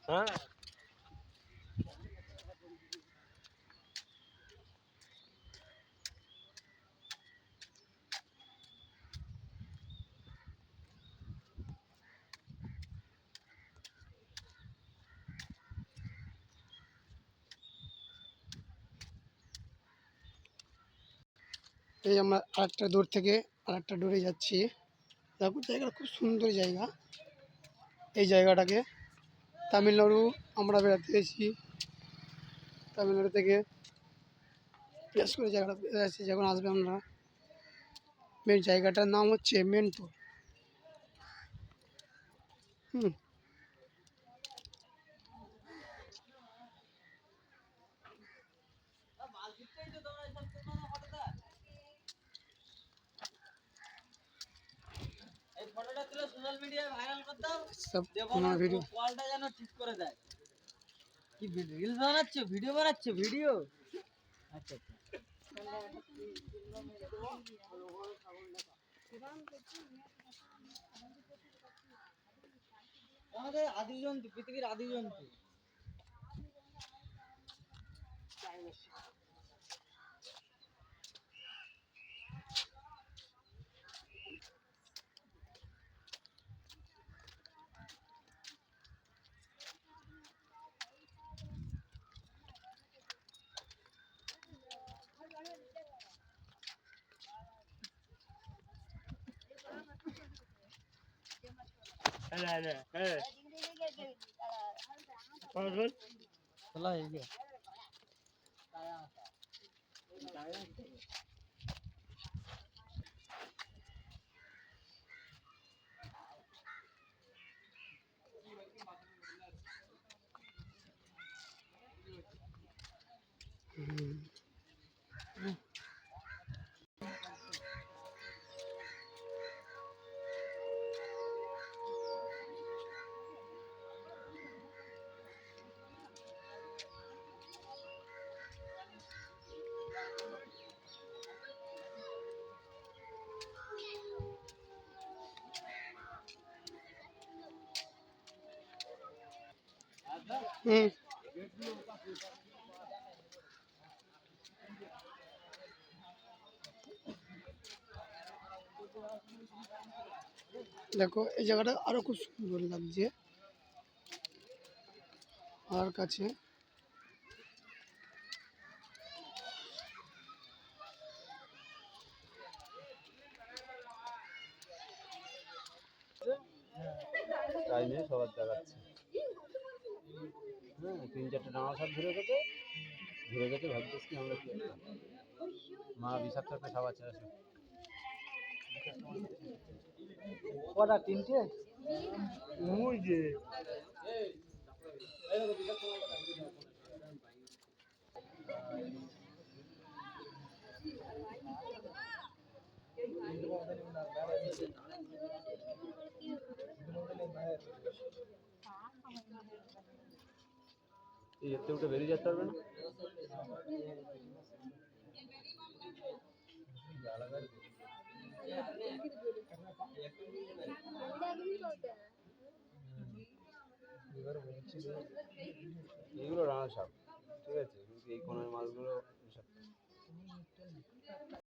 হ্যাঁ এই আমরা আরেকটা দূর থেকে আরেকটা দূরে যাচ্ছি। দেখো জায়গাটা খুব সুন্দর জায়গা। এই জায়গাটাকে তামিলনাড়ু আমরা বেড়াতে গেছি। তামিলনাড়ু থেকে বিশেষ করে জায়গাটা আছে, যখন আসবে আমরা মেন জায়গাটার নাম হচ্ছে মেন্টুর। হুম। সব আমার ভিডিও কলটা যেন ঠিক করে দেয়। কি রিলস বানাচ্ছো, ভিডিও বানাচ্ছো, ভিডিও? আচ্ছা আচ্ছা। আমাদের আদি জন্তু, পৃথিবীর আদি জন্তু। চলা এই যে হুম। দেখো এই জায়গাটা আরো খুব সুন্দর লাগছে আর কাছে। তাই নিয়ে সবার দেখাচ্ছে। হ্যাঁ 3-4টে ডাঙা সাপ ধরে গেছে ভাবতেছ কি আমরা কি একটা মা বিষাক্ত একটা সাপ আছে আসো। কটা? তিনটে? ওই যে এই এতে উঠে বেরিয়ে যেতে পারবে না। এগুলো রাঙা সাপ, ঠিক আছে, কিন্তু এই কোনার মাছগুলো বিষাক্ত।